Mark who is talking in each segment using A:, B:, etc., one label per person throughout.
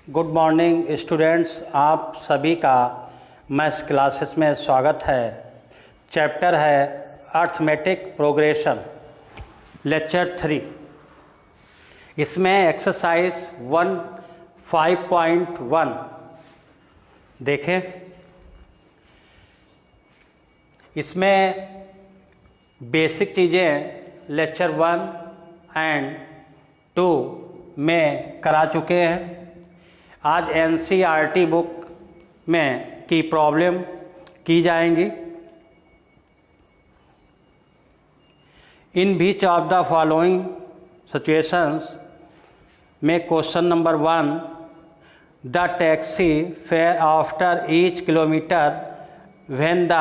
A: Good morning students, आप सभी का मैथ्स क्लासेस में स्वागत है। चैप्टर है अर्थमेटिक प्रोग्रेशन, लेक्चर 3। इसमें एक्सरसाइज 1.5.1 देखें। इसमें बेसिक चीज़ें लेक्चर 1 एंड 2 में करा चुके हैं। आज एनसीईआरटी बुक में की प्रॉब्लम की जाएंगी। इन बीच ऑफ द फॉलोइंग सिचुएशंस में question number 1, the taxi fare after each kilometre when the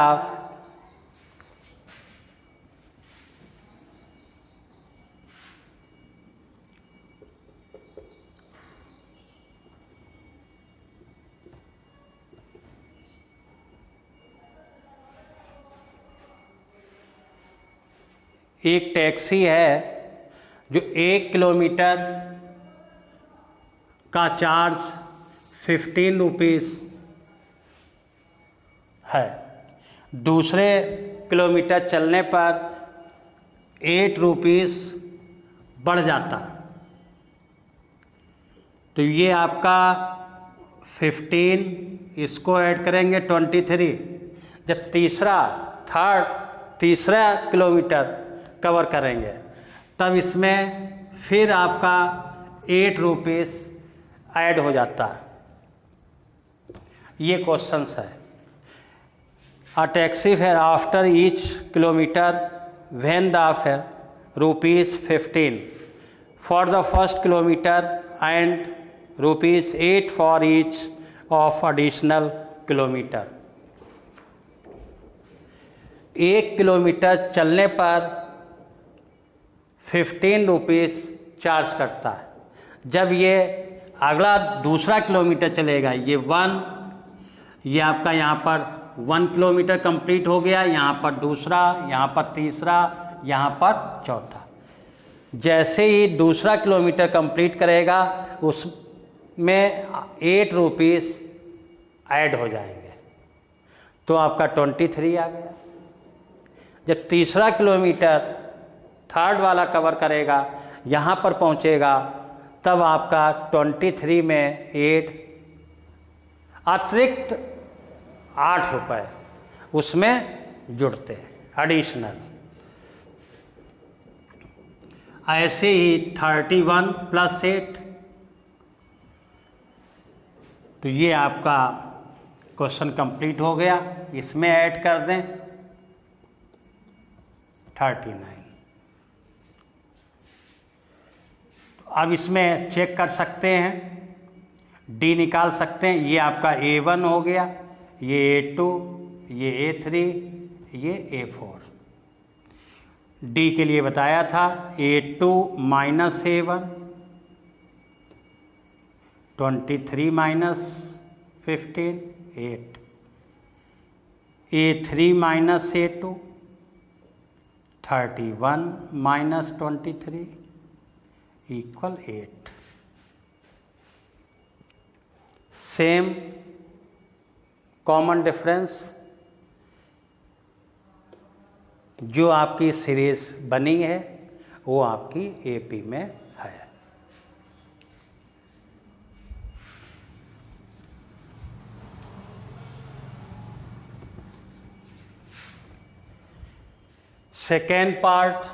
A: एक टैक्सी है जो 1 किलोमीटर का चार्ज 15 रुपीज़ है। दूसरे किलोमीटर चलने पर 8 रुपीज़ बढ़ जाता। तो ये आपका 15, इसको ऐड करेंगे 23। जब तीसरा किलोमीटर कवर करेंगे तब इसमें फिर आपका 8 रुपीज़ ऐड हो जाता है। ये क्वेश्चंस है। A taxi fare after each kilometre when the fair ₹15 for the first kilometre and ₹8 for each of additional kilometre. 1 kilometre चलने पर 15 रुपीज़ चार्ज करता है। जब ये अगला दूसरा किलोमीटर चलेगा, ये आपका यहाँ पर 1 किलोमीटर कंप्लीट हो गया, यहाँ पर दूसरा, यहाँ पर तीसरा, यहाँ पर चौथा। जैसे ही दूसरा किलोमीटर कंप्लीट करेगा उसमें 8 रुपीज़ ऐड हो जाएंगे, तो आपका 23 आ गया। जब तीसरा किलोमीटर थर्ड वाला कवर करेगा, यहाँ पर पहुँचेगा, तब आपका 23 में 8 अतिरिक्त 8 रुपये उसमें जुड़ते हैं एडिशनल। ऐसे ही 31 + 8, तो ये आपका क्वेश्चन कंप्लीट हो गया। इसमें ऐड कर दें 39। अब इसमें चेक कर सकते हैं, डी निकाल सकते हैं। ये आपका A1 हो गया, ये A2, ये A3, ये A4। डी के लिए बताया था A2 - A1, 23 - 15 8, A3 - A2 31 - 23 = 8। Same common difference जो आपकी सीरीज बनी है वो आपकी AP में है। Second part,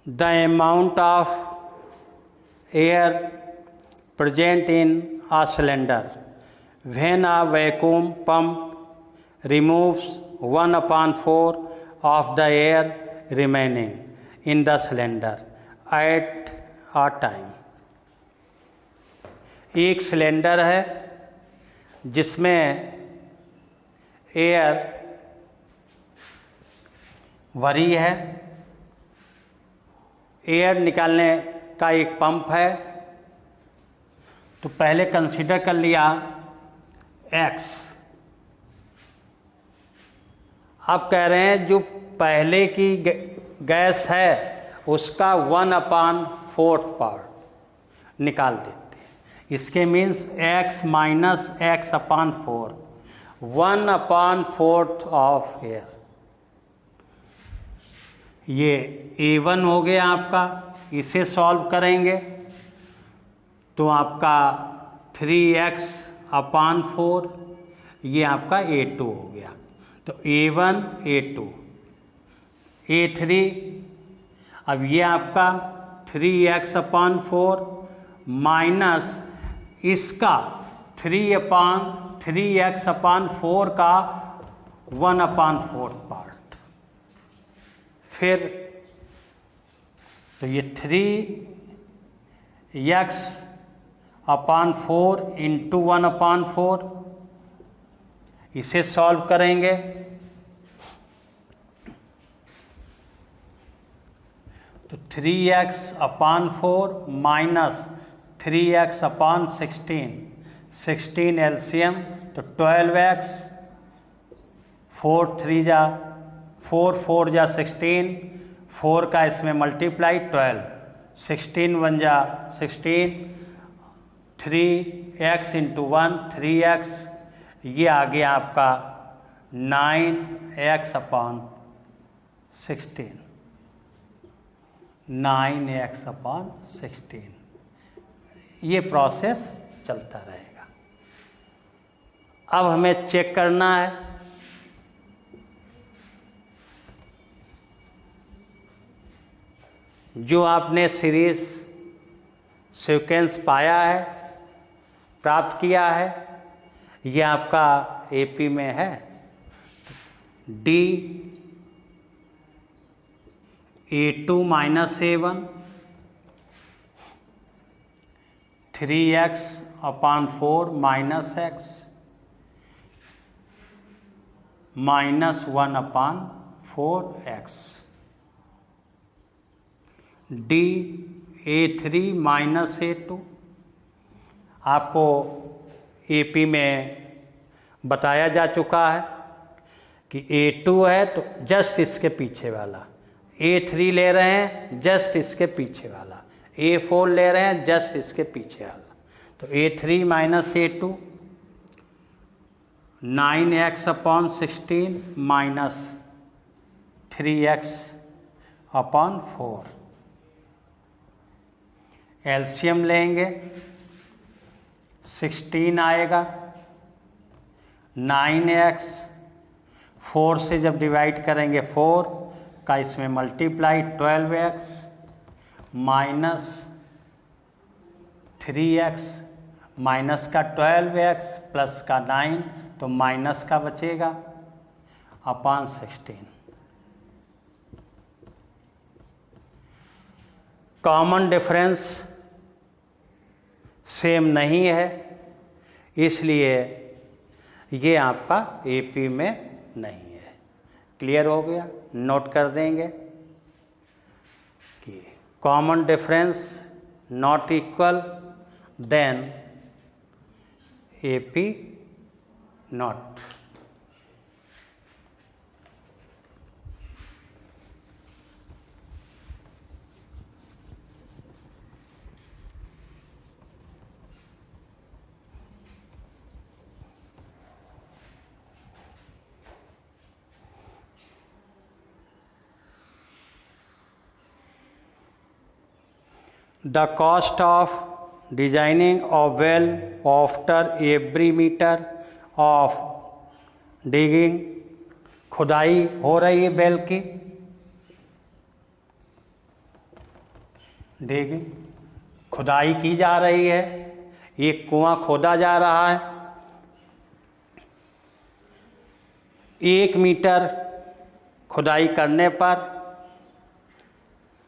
A: the amount of air present in a cylinder when a vacuum pump removes 1/4 of the air remaining in the cylinder at a time। एक cylinder है जिसमें एयर भरी है, एयर निकालने का एक पंप है। तो पहले कंसीडर कर लिया X। अब कह रहे हैं जो पहले की गैस है उसका 1/4 पार्ट निकाल देते हैं। इसके means x minus x/4, 1/4 of air. ये A1 हो गया आपका। इसे सॉल्व करेंगे तो आपका 3x/4, ये आपका A2 हो गया। तो A1 A2 A3, अब ये आपका 3x/4 माइनस इसका 3x/4 का 1/4 पार्ट। फिर तो ये 3x/4 इंटू 1/4, इसे सॉल्व करेंगे तो 3x/4 माइनस 3x/16, 16 एलसीएम तो 12x, 4 3 जा 4 4 जा 16, 4 का इसमें मल्टीप्लाई 12, 16 1 जा 16, 3x इंटू 1 3x, ये आ गया आपका 9x/16, 9x/16। ये प्रोसेस चलता रहेगा। अब हमें चेक करना है जो आपने सीरीज सीक्वेंस पाया है, प्राप्त किया है, ये आपका एपी में है। D A2 minus A1, 3x/4 minus x minus 1/4x। D A3 minus A2, आपको एपी में बताया जा चुका है कि A2 है तो जस्ट इसके पीछे वाला, A3 ले रहे हैं जस्ट इसके पीछे वाला, A4 ले रहे हैं जस्ट इसके पीछे वाला। तो A3 minus A2 9x/16 minus 3x/4। LCM लेंगे 16 आएगा, 9x 4 से जब डिवाइड करेंगे 4 का इसमें multiply 12x minus 3x, minus का 12x प्लस का 9 तो माइनस का बचेगा /16। कॉमन डिफरेंस सेम नहीं है, इसलिए ये आपका एपी में नहीं है। क्लियर हो गया? नोट कर देंगे कि common difference not equal, then AP not. The cost of designing a well after every meter of digging, खुदाई हो रही है वेल की, डिगिंग खुदाई की जा रही है, एक कुआं खोदा जा रहा है। 1 मीटर खुदाई करने पर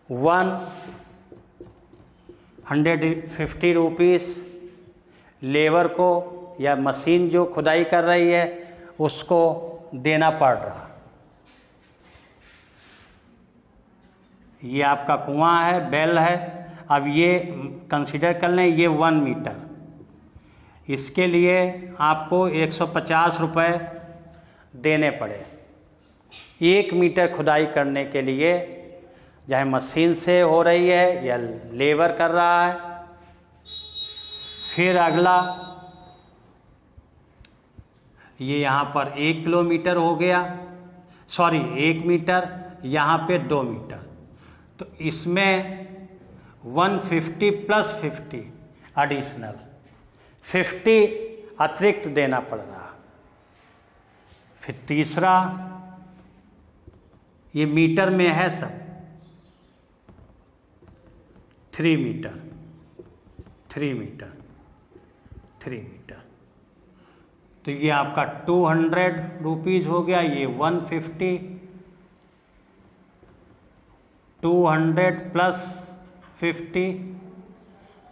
A: 150 रुपीस लेबर को या मशीन जो खुदाई कर रही है उसको देना पड़ रहा। ये आपका कुआं है, बेल है। अब ये कंसीडर कर लें ये 1 मीटर, इसके लिए आपको 150 रुपये देने पड़े। 1 मीटर खुदाई करने के लिए चाहे मशीन से हो रही है या लेबर कर रहा है। फिर अगला ये यहाँ पर 1 किलोमीटर हो गया, सॉरी 1 मीटर, यहाँ पे 2 मीटर, तो इसमें 150 प्लस 50 एडिशनल 50 अतिरिक्त देना पड़ रहा। फिर तीसरा ये मीटर में है सब, 3 मीटर 3 मीटर 3 मीटर, तो ये आपका 200 रुपीज़ हो गया। ये 150, 200 प्लस 50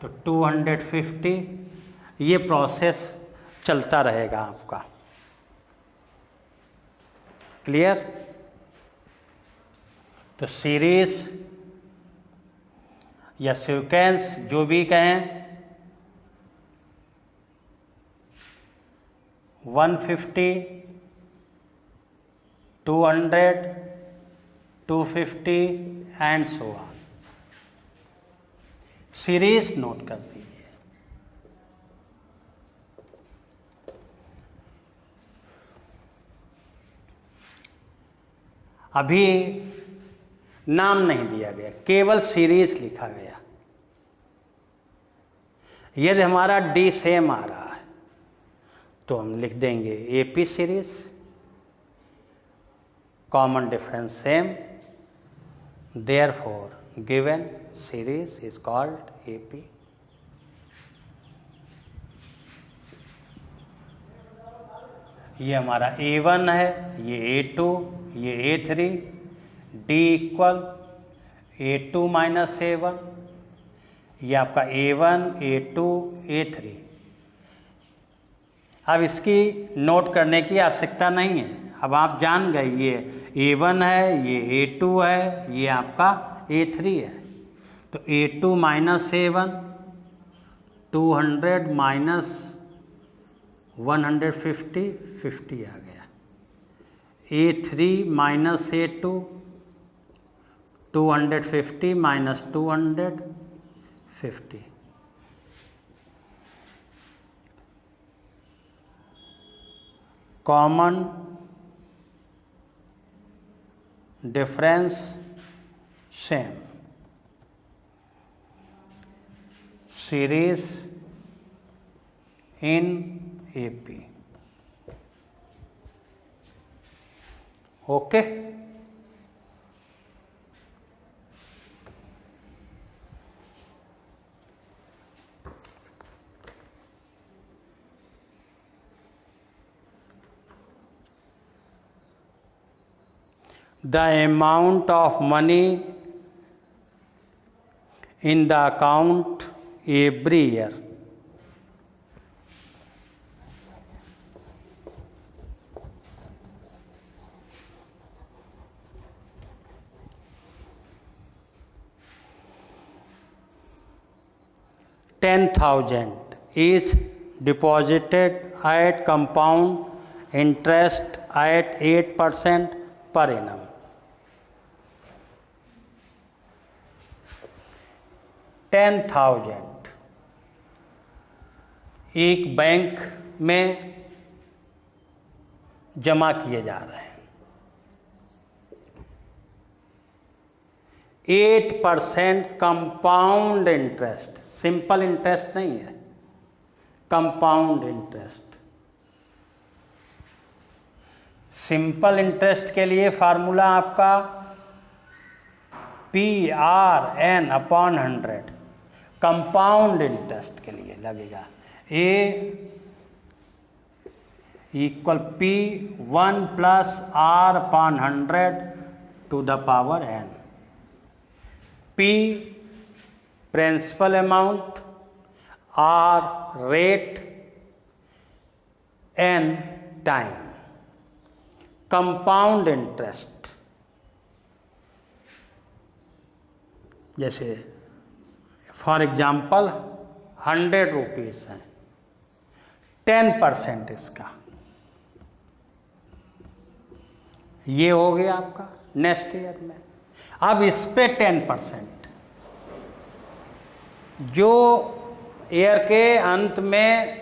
A: तो 250। ये प्रोसेस चलता रहेगा आपका। क्लियर? तो सीरीज या सीक्वेंस जो भी कहें, 150, 200, 250 and so on. Series note कर दीजिए। अभी नाम नहीं दिया गया, केवल सीरीज लिखा गया। यदि हमारा डी सेम आ रहा है तो हम लिख देंगे AP series, common difference same, therefore given series is called AP. ये हमारा A1 है, ये A2, ये A3, D equal A2 minus A1, ये आपका A1, A2, A3। अब इसकी नोट करने की आवश्यकता नहीं है, अब आप जान गए ये A1 है, ये A2 है, ये आपका A3 है। तो A2 माइनस A1, 200 माइनस 150, 50 आ गया। A3 minus A2, 250 minus 250, common difference same, series in AP. Okay, the amount of money in the account every year. $10,000 is deposited at compound interest at 8% per annum. $10,000 एक bank में जमा किए जा रहे हैं, 8% compound interest, simple interest नहीं है, compound interest. Simple interest के लिए फार्मूला आपका PRN अपॉन 100, कंपाउंड इंटरेस्ट के लिए लगेगा A equal P1 plus R upon 100 to the power N। P principal amount, R rate, N time. Compound interest जैसे for example 100 rupees है, 10% इसका, ये हो गया आपका नेक्स्ट ईयर में। अब इस पे 10% जो ईयर के अंत में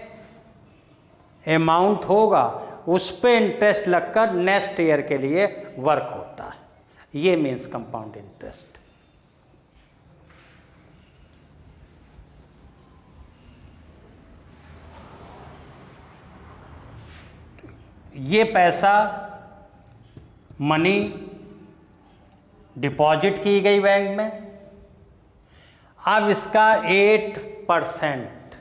A: अमाउंट होगा उस पे इंटरेस्ट लगकर नेक्स्ट ईयर के लिए वर्क होता है, ये मीन्स कंपाउंड इंटरेस्ट। ये पैसा मनी डिपॉजिट की गई बैंक में, अब इसका 8%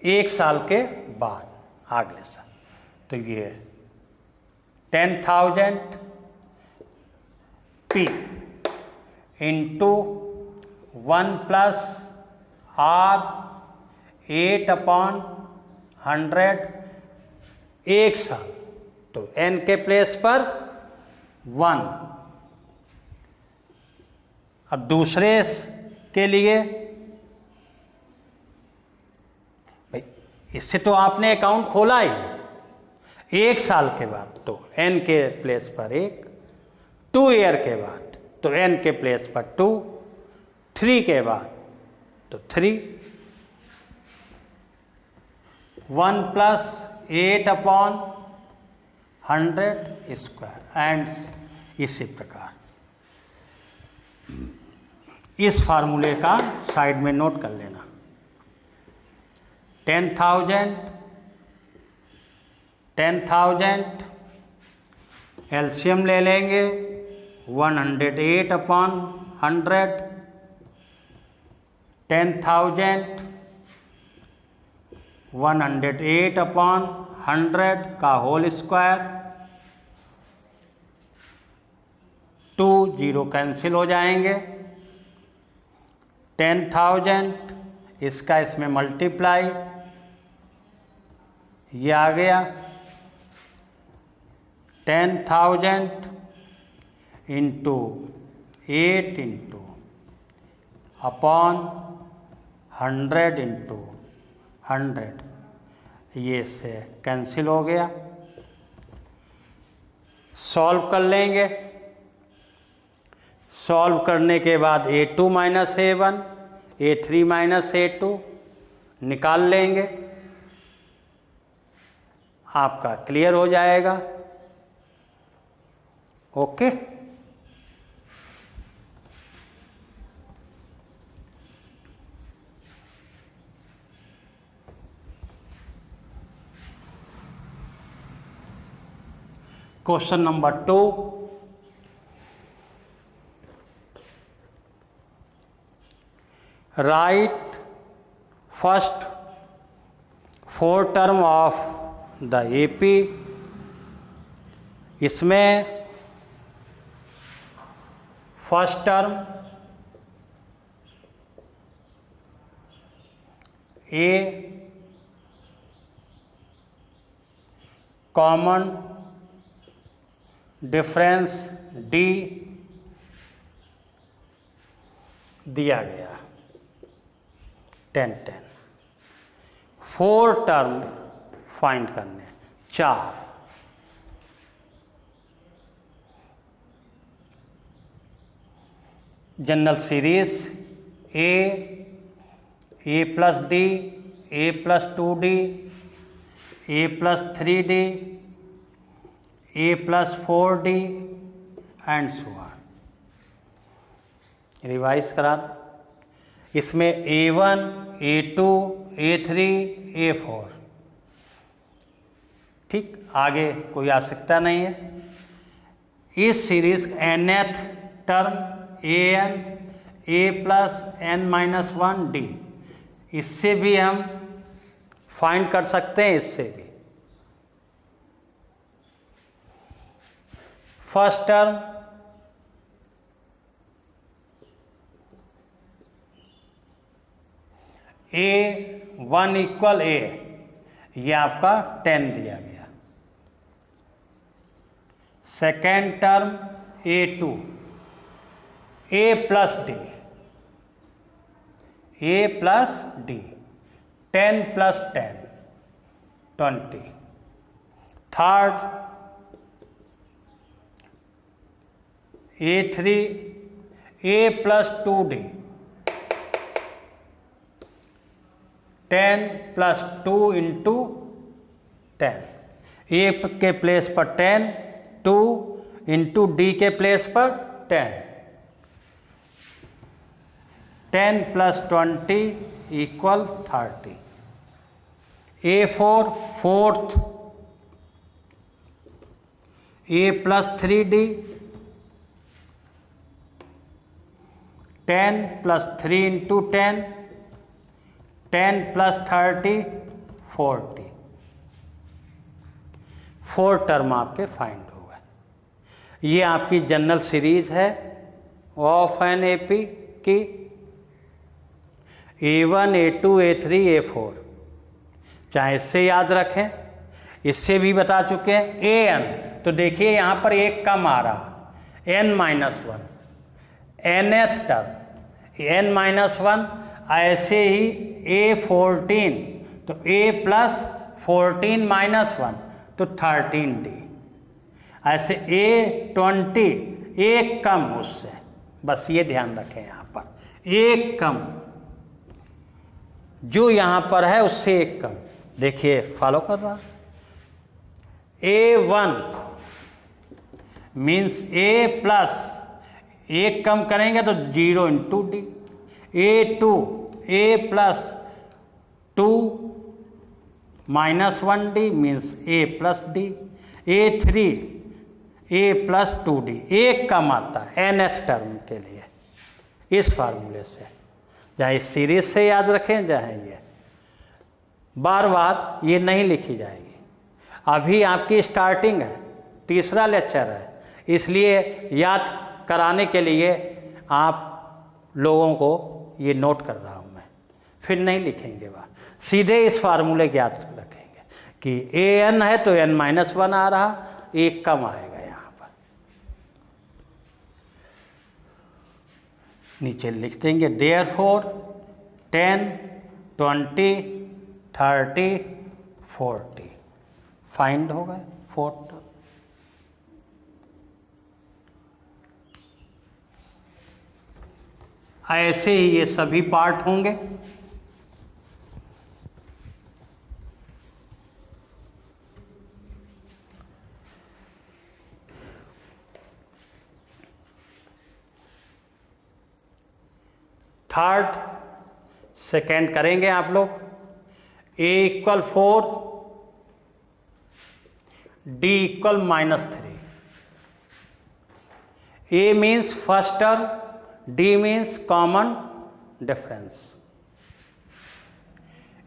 A: एक साल के बाद अगले साल, तो ये 10,000 P इंटू 1 प्लस R 8/100 एक साल, तो n के प्लेस पर 1। अब दूसरे के लिए भाई इससे तो आपने अकाउंट खोला ही एक साल के बाद, तो n के प्लेस पर 1, 2 ईयर के बाद तो n के प्लेस पर 2, 3 के बाद तो 3, 1 प्लस 8/100 स्क्वायर, एंड इसी प्रकार। इस फार्मूले का साइड में नोट कर लेना। 10,000 एलसीएम ले लेंगे, 108/100, 10,000 108/100 का होल स्क्वायर, 2 0 कैंसिल हो जाएंगे, 10,000 इसका इसमें मल्टीप्लाई, ये आ गया 10,000 इंटू 8 इंटू अपॉन 100 इंटू 100, ये से कैंसिल हो गया। सॉल्व कर लेंगे, सॉल्व करने के बाद A2 minus A1, A3 minus A2 निकाल लेंगे, आपका क्लियर हो जाएगा। Okay, question number 2, right first 4 term of the AP. इसमें फर्स्ट टर्म ए कॉमन डिफरेंस डी दिया गया 10 10। 4 टर्म फाइंड करने, 4। General series A plus D, A plus 2D, A plus 3D, A plus 4D and so on. Revise करा दो, इसमें A1, A2, A3, A4, ठीक, आगे कोई आवश्यकता नहीं है। इस series nth term an a plus n-1D, इससे भी हम फाइंड कर सकते हैं, इससे भी। First term A1 equal A, ये आपका 10 दिया गया। Second term A2 A plus D, A plus D, 10 plus 10 20। Third A3 A plus 2D 10 plus 2 into 10, A के प्लेस पर 10, 2 इंटू D के प्लेस पर 10, 10 plus 20 equal 30, A4 fourth, A plus 3D 10 plus 3 into 10, 10 plus 30 40, 4 term आपके find हो गए। ये आपकी general series है ऑफ एन एपी की A1 A2 A3 A4, चाहे इससे याद रखें, इससे भी बता चुके हैं। AN तो देखिए यहाँ पर एक कम आ रहा, N-1 nth टर्म N-1, ऐसे ही A14 तो A प्लस 14 - 1 तो 13D, ऐसे A20 एक कम उससे, बस ये ध्यान रखें यहाँ पर एक कम, जो यहाँ पर है उससे एक कम। देखिए फॉलो कर रहा, A1 मीन्स A प्लस एक कम करेंगे तो 0 into D, A2 A plus 2 - 1D means A plus D, A3 A plus 2D, एक कम आता है nth टर्म के लिए इस फार्मूले से, चाहे इस सीरीज से याद रखें, चाहे ये बार बार ये नहीं लिखी जाएगी। अभी आपकी स्टार्टिंग है, तीसरा लेक्चर है, इसलिए याद कराने के लिए आप लोगों को ये नोट कर रहा हूँ मैं, फिर नहीं लिखेंगे बात, सीधे इस फार्मूले के याद रखेंगे कि AN है तो N-1 आ रहा, एक कम आएगा यहाँ पर, नीचे लिख देंगे देयरफॉर 10 20 30 40 फाइंड हो गए 4 टर्म। ऐसे ही ये सभी पार्ट होंगे। थर्ड सेकेंड करेंगे आप लोग, A = 4 D = -3, A means first term, D means common difference,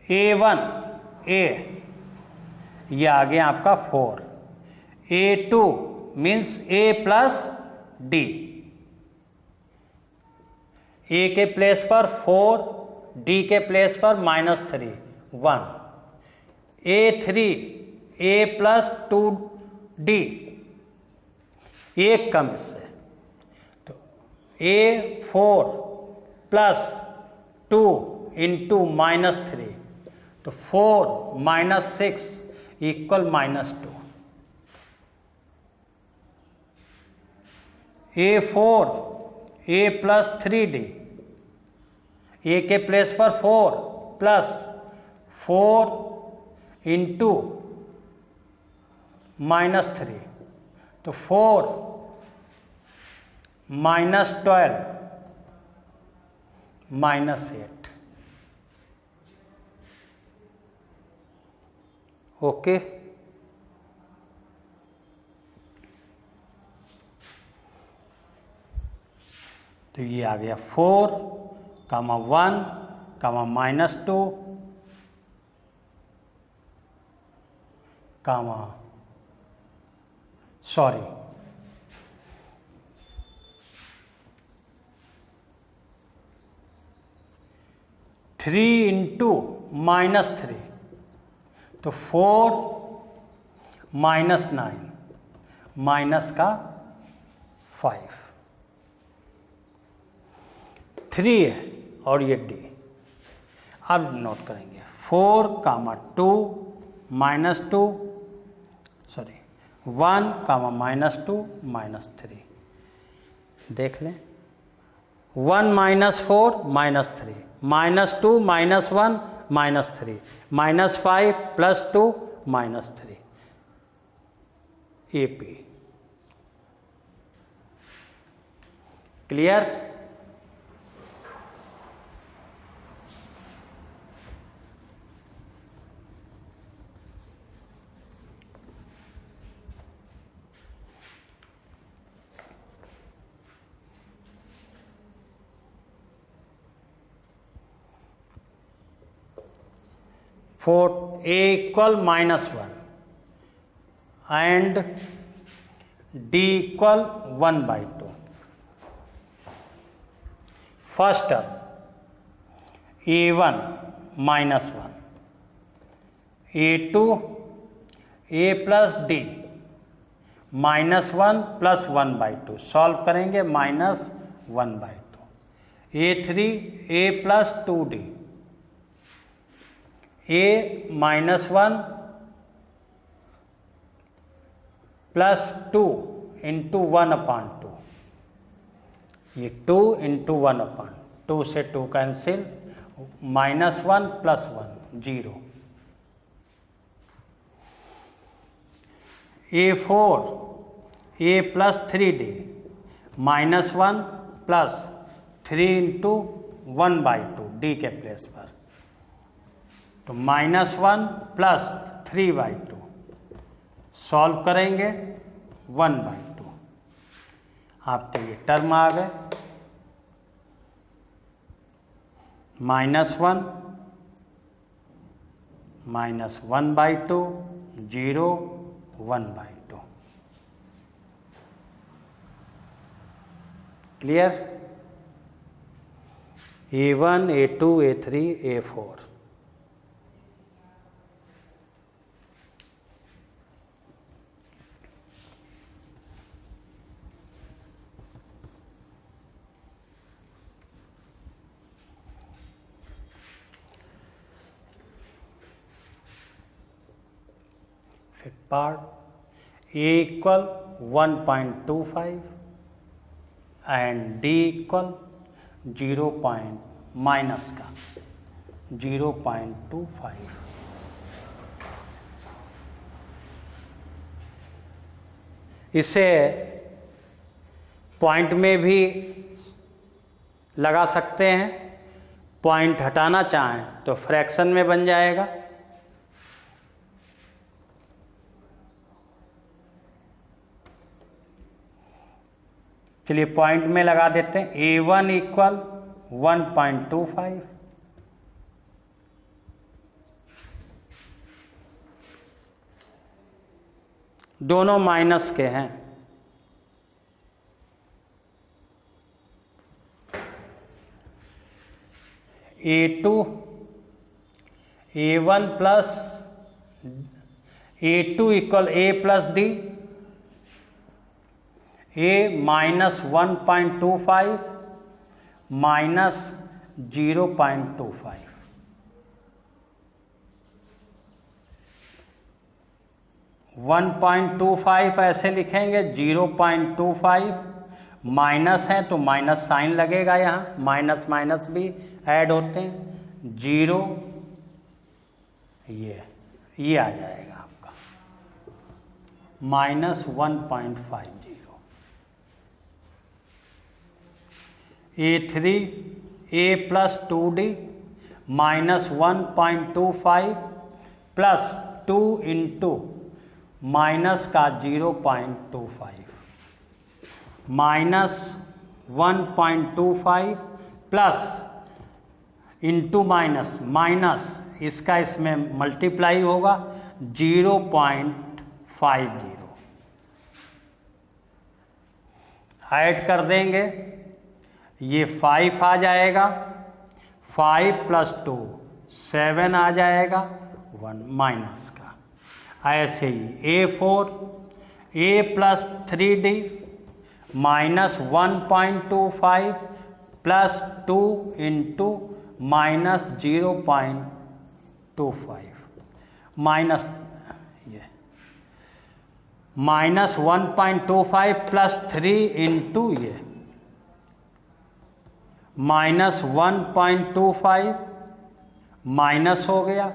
A: A1 A ये आ गया आपका 4, A2 means A plus D, A के प्लेस पर 4, D के प्लेस पर -3 1, A3 A प्लस 2D, एक कम इससे, तो A4 प्लस 2 इंटू -3 तो 4 - 6 equal -2, A4 A plus 3D, A के प्लेस पर 4 प्लस 4 इंटू -3 तो 4 - 12 -8, ओके। तो ये आ गया 4, -1, -2, सॉरी 3 इंटू -3 तो 4 -9 माइनस का 5, 3 है और ये D। अब नोट करेंगे 4, 2 -2 सॉरी 1, -2 -3 देख लें, 1 minus 4 minus 3, minus 2 minus 1 minus 3, minus 5 plus 2 minus 3, AP। Clear? For A equal minus 1 and D equal 1 by 2. First term A1 minus 1, A2 A plus D minus 1 plus 1 by 2, solve करेंगे minus 1 by 2, A3 A plus 2D, A minus 1 plus 2 into 1 upon 2, ये 2 into 1 upon 2 से 2 cancel, minus 1 plus 1 0, A4 A plus 3D minus 1 plus 3 into 1 by 2 D के place पर, तो minus 1 plus 3 by 2, solve करेंगे 1 by 2, आपके ये term आ गए, minus 1 minus 1 by 2 0 1 by 2। Clear? A1 A2 A3 A4। Fifth part, A equal 1.25 and D equal 0. Minus का 0.25। इसे point में भी लगा सकते हैं, पॉइंट हटाना चाहें तो फ्रैक्शन में बन जाएगा। चलिए पॉइंट में लगा देते हैं, A1 इक्वल 1.25, दोनों माइनस के हैं, A2 A1 plus A2 equal A plus D, A minus 1.25 minus 0.25, one 1.25 ऐसे लिखेंगे, 0.25 माइनस है तो माइनस साइन लगेगा, यहाँ माइनस माइनस भी ऐड होते हैं, 0 ये आ जाएगा आपका minus 1.50। A3 A plus 2D minus 1.25 plus 2 into minus का 0.25 minus 1.25 plus into minus minus इसका इसमें मल्टीप्लाई होगा 0.50, ऐड कर देंगे, ये 5 आ जाएगा, 5 प्लस 2 7 आ जाएगा, 1 माइनस का। ऐसे ही A4 A plus 3D minus 1.25 plus 2 into minus 0.25 minus ये माइनस 1.25 प्लस 3 इंटू ये -1.25 माइनस हो गया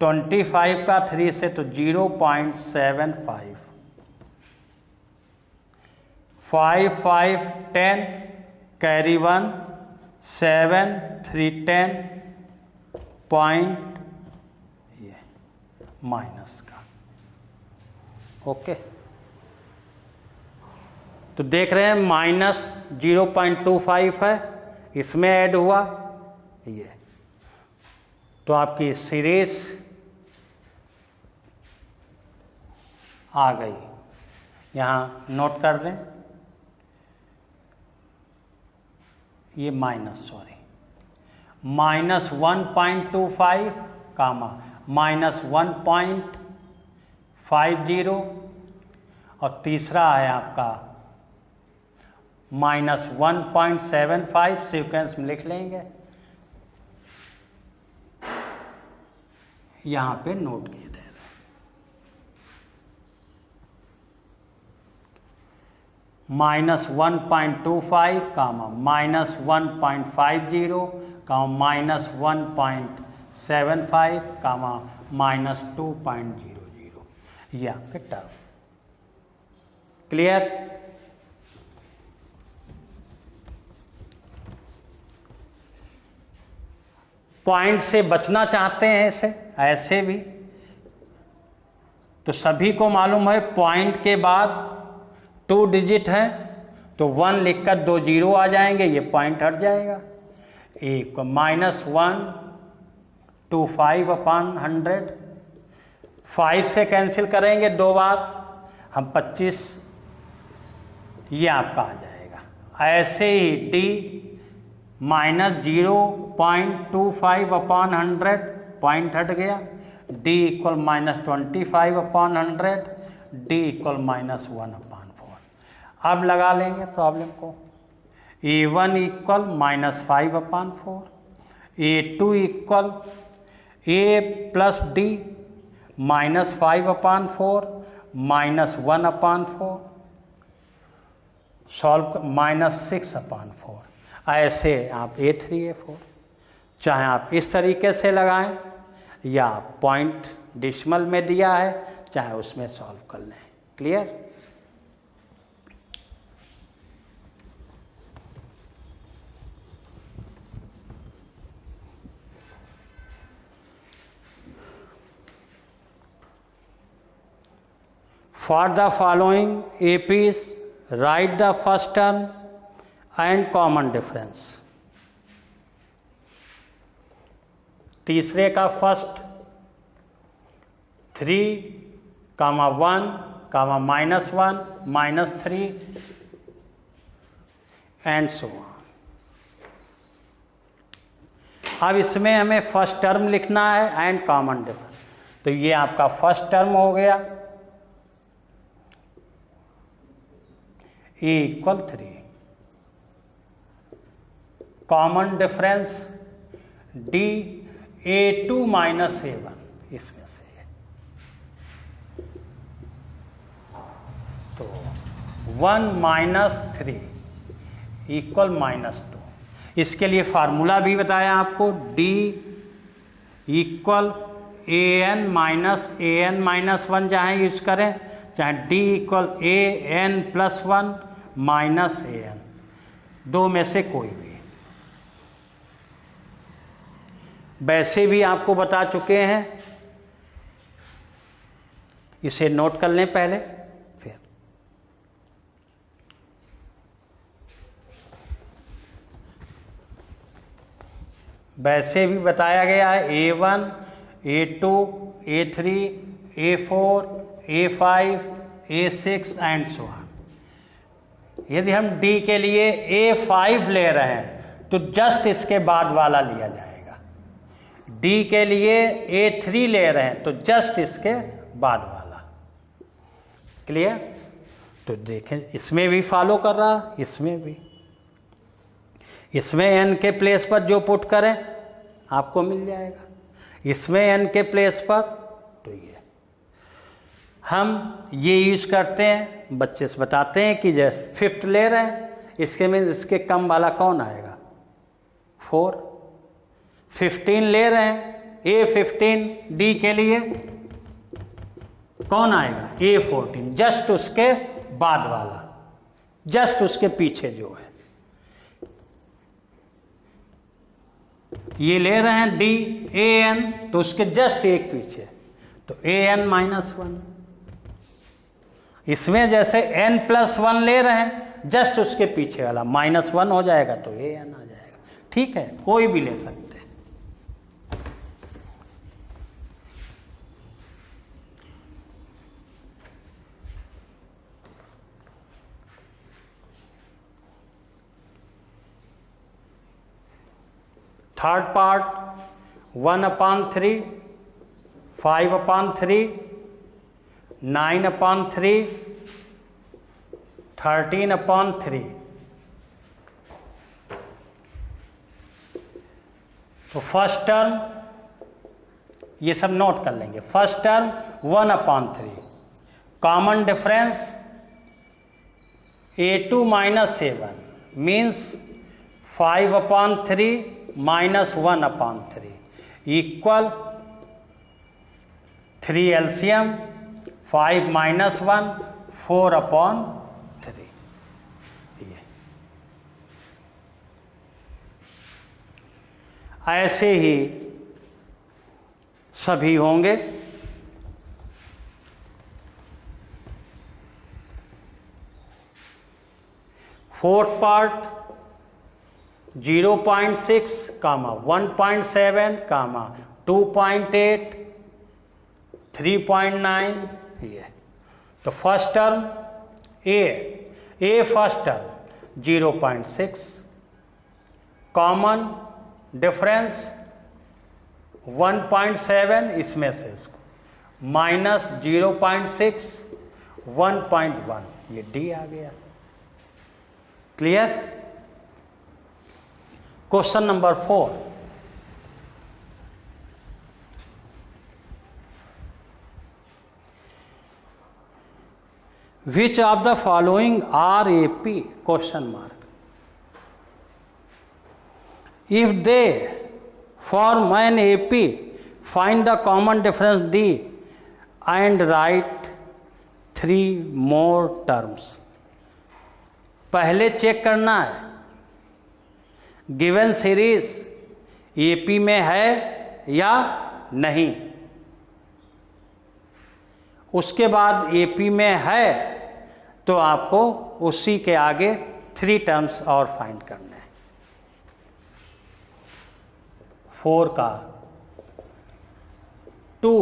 A: 25 का 3 से तो 0.75 5 5 10 कैरी 1 7 3 10 पॉइंट ये माइनस का। ओके, तो देख रहे हैं -0.25 है, इसमें ऐड हुआ ये, तो आपकी सीरीज आ गई। यहाँ नोट कर दें, ये -1.25 कामा -1.50 और तीसरा है आपका -1.75, सीक्वेंस में लिख लेंगे, यहाँ पे नोट किए दे रहे हैं। -1.25 कामा -1.50 कामा -1.75 कामा -2.00, ये आपके टर्म। क्लियर? पॉइंट से बचना चाहते हैं इसे ऐसे भी, तो सभी को मालूम है पॉइंट के बाद 2 डिजिट है तो 1 लिखकर 2 जीरो आ जाएंगे, ये पॉइंट हट जाएगा। एक -125/100, 5 से कैंसिल करेंगे 2 बार हम 25, ये आपका आ जाएगा। ऐसे ही D -0.25/100 पॉइंट हट गया, D = -25/100, D = -1/4। अब लगा लेंगे प्रॉब्लम को। A1 = -5/4, A2 = A + D -5/4 -1/4 solve -6/4। ऐसे आप A3 A4 चाहे आप इस तरीके से लगाएं या पॉइंट डेसिमल में दिया है चाहे उसमें सॉल्व कर लें। Clear? For the following APs, write the first term and common difference। तीसरे का फर्स्ट 3, -1, -1, -3 एंड सो ऑन। अब इसमें हमें फर्स्ट टर्म लिखना है एंड कॉमन डिफरेंस, तो ये आपका फर्स्ट टर्म हो गया A = 3, common difference D A2 - A1, इसमें से तो 1 - 3 = -2। इसके लिए फार्मूला भी बताया आपको, D = AN - AN-1 चाहे यूज करें, चाहे D = AN + 1 -AN, दो में से कोई भी। वैसे भी आपको बता चुके हैं, इसे नोट कर लें पहले फिर। वैसे भी बताया गया है A1 A2 A3 A4 A5 A6 and so on. यदि हम D के लिए A5 ले रहे हैं तो जस्ट इसके बाद वाला लिया जाएगा, D के लिए A3 ले रहे हैं तो जस्ट इसके बाद वाला। क्लियर? तो देखें इसमें भी फॉलो कर रहा, इसमें भी। इसमें n के प्लेस पर जो पुट करें आपको मिल जाएगा, इसमें n के प्लेस पर तो ये हम ये यूज करते हैं। बच्चे से बताते हैं कि जो 5th ले रहे हैं इसके में इसके कम वाला कौन आएगा, 4, 15 ले रहे हैं, A15 D के लिए कौन आएगा? A14, जस्ट उसके बाद वाला, जस्ट उसके पीछे जो है। ये ले रहे हैं D AN, तो उसके जस्ट एक पीछे, तो AN -1। इसमें जैसे N+1 ले रहे हैं, जस्ट उसके पीछे वाला -1 हो जाएगा तो AN आ जाएगा। ठीक है, कोई भी ले सकते हैं। Third part 1/3, 5/3, 9/3, 13/3। तो फर्स्ट टर्म ये सब नोट कर लेंगे। First term 1/3, common difference A2 - A1 means 5/3 -1/3 equal 3 LCM 5 - 1 4/3। ये ऐसे ही सभी होंगे। फोर्थ पार्ट 0.6, 1.7, 2.8, 3.9 ये। तो फर्स्ट टर्म ए फर्स्ट टर्म 0.6, कॉमन डिफरेंस 1.7, इसमें से इसको -0.6, 1.1, ये डी आ गया। Clear? Question number 4, which of the following are AP? Question mark. If they form an AP, find the common difference D and write 3 more terms. पहले check करना है given series AP में है या नहीं। उसके बाद AP में है तो आपको उसी के आगे 3 टर्म्स और फाइंड करने हैं। 4 का 2,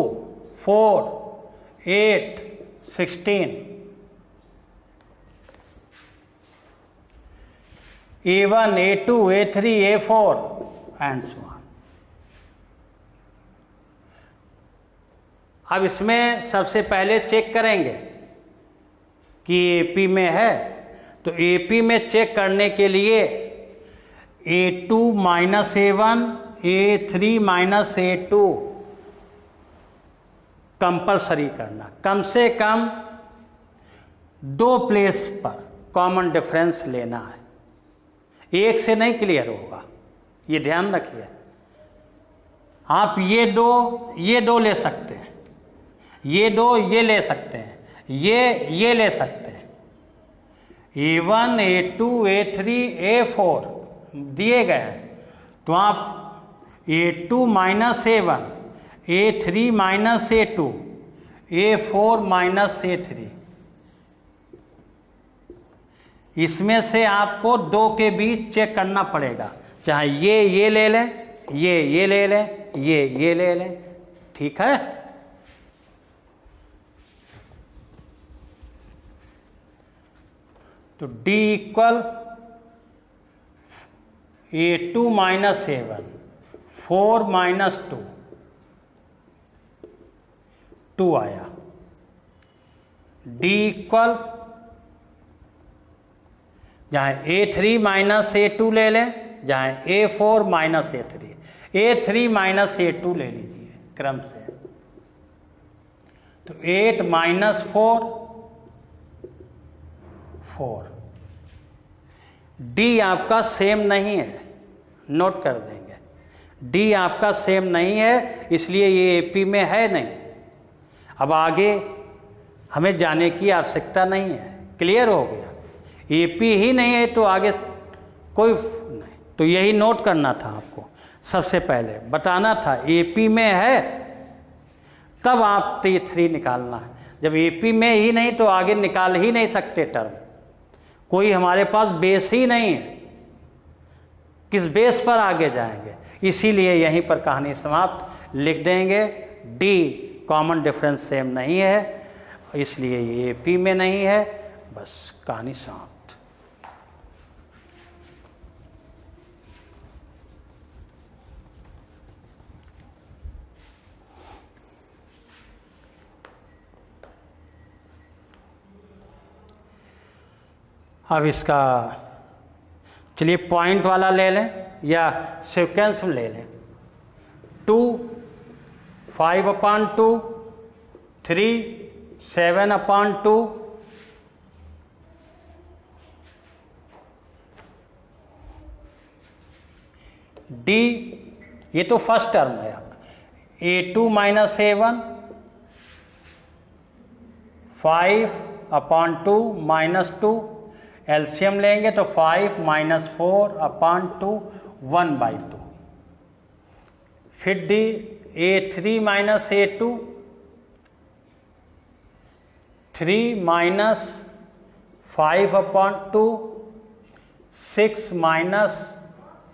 A: 4, 8, 16, A1, A2, A3, A4 and so on. अब इसमें सबसे पहले चेक करेंगे कि AP में है, तो AP में चेक करने के लिए A2 - A1, A3 - A2 compulsory करना। कम से कम 2 प्लेस पर कॉमन डिफरेंस लेना है, एक से नहीं क्लियर होगा, ये ध्यान रखिए। आप ये दो ले सकते हैं, ये दो ये ले सकते हैं, ये ले सकते हैं। A1, A2, A3, A4 दिए गए हैं, तो आप A2 - A1, A3 - A2, A4 - A3, इसमें से आपको 2 के बीच चेक करना पड़ेगा। चाहे ये ले लें, ये ले लें, ये ले लें। ठीक है? तो D इक्वल A2 - A1, 4 - 2 आया। D इक्वल जहाँ A3 - A2 ले लें, जहाँ A4 - A3, A3 - A2 ले लीजिए क्रम से। तो 8 - 4, 4। D आपका सेम नहीं है, नोट कर देंगे। डी आपका सेम नहीं है, इसलिए ये एपी में है नहीं। अब आगे हमें जाने की आवश्यकता नहीं है, क्लियर हो गया। एपी ही नहीं है तो आगे कोई नहीं, तो यही नोट करना था आपको। सबसे पहले बताना था एपी में है तब आप T3 निकालना है। जब एपी में ही नहीं तो आगे निकाल ही नहीं सकते टर्म, कोई हमारे पास बेस ही नहीं है, किस बेस पर आगे जाएंगे। इसीलिए यहीं पर कहानी समाप्त, लिख देंगे डी कॉमन डिफरेंस सेम नहीं है, इसलिए ये एपी में नहीं है, बस कहानी समाप्त। अब इसका चलिए पॉइंट वाला ले लें या सीक्वेंस में ले लें। 2 5/2, 3 7/2, डी ये तो फर्स्ट टर्म है आपका। A2 - A1 5/2 -2, एलसीएम लेंगे तो 5 - 4/2 1/2। फिर डी A3 - A2 3 - 5/2 6 -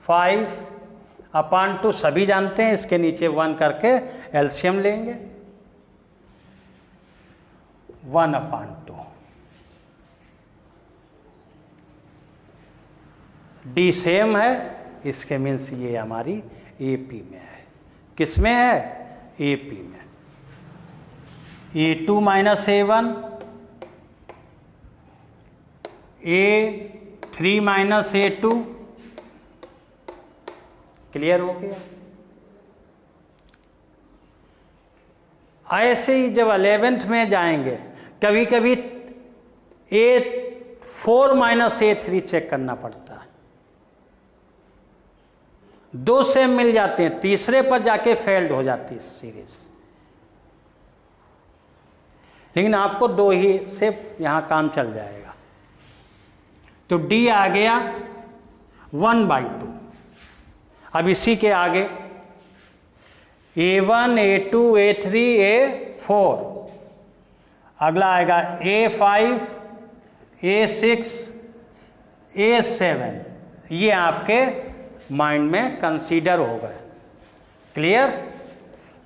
A: 5/2, सभी जानते हैं, इसके नीचे 1 करके एलसीएम लेंगे 1/2। डी सेम है, इसके मीन्स ये हमारी एपी में है। किस में है? एपी में। A2 - A1, A3 - A2, clear हो गया। ऐसे ही जब 11th में जाएंगे कभी कभी A4 - A3 चेक करना पड़ता है, 2 सेम मिल जाते हैं, तीसरे पर जाके फेल्ड हो जाती है सीरीज। लेकिन आपको 2 ही से यहां काम चल जाएगा। तो डी आ गया 1/2। अब इसी के आगे A1 A2 A3 A4, अगला आएगा A5 A6 A7, ये आपके माइंड में कंसीडर हो गए, क्लियर।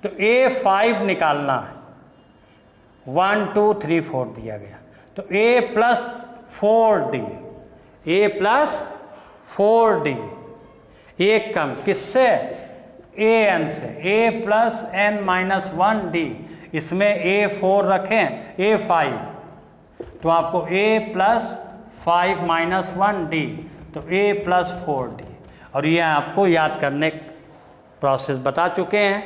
A: तो A5 निकालना है, 1 2 3 4 दिया गया, तो A+4D, A+4D, एक कम किससे? an से, A+n-1D, इसमें A4 रखें, A5, तो आपको A+5-1D, तो A+4D। और ये आपको याद करने प्रोसेस बता चुके हैं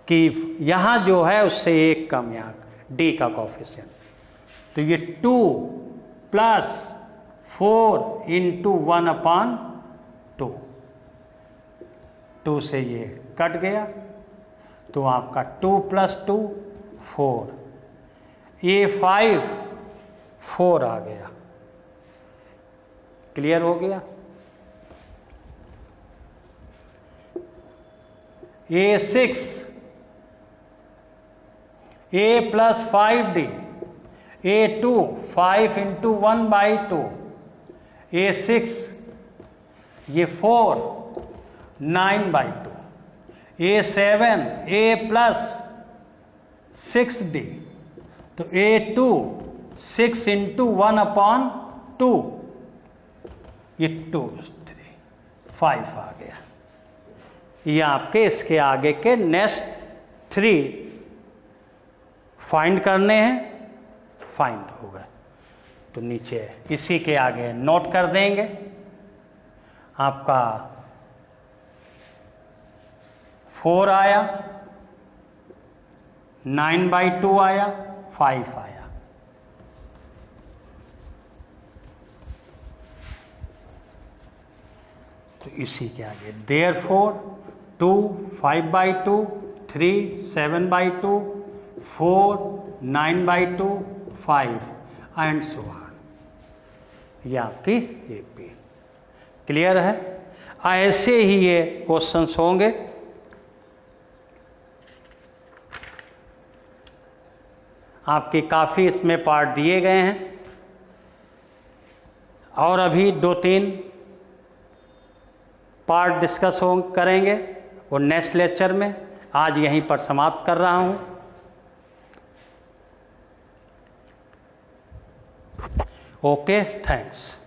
A: कि यहाँ जो है उससे एक कम, यहाँ D का कोफिशिएंट, तो ये 2 + 4 × 1/2, 2 से ये कट गया, तो आपका 2 + 2 4, A5 4 आ गया, क्लियर हो गया। A6 A+5D, A2 5 × 1/2, A6 ये 4 9/2, A7 A+6D, तो A2 6 × 1/2, ये 2 3 5 आ गया। ये आपके इसके आगे के नेक्स्ट 3 फाइंड करने हैं, फाइंड हो गए। तो नीचे इसी के आगे नोट कर देंगे, आपका 4 आया, 9/2 आया, 5 आया। तो इसी के आगे देयरफॉर 2 5/2, 3 7/2, 4 9/2, 5 एंड सो ऑन। ये आपकी AP क्लियर है। ऐसे ही ये क्वेश्चंस होंगे। आपके काफ़ी इसमें पार्ट दिए गए हैं और अभी 2-3 पार्ट डिस्कस करेंगे और नेक्स्ट लेक्चर में। आज यहीं पर समाप्त कर रहा हूँ। Okay, thanks.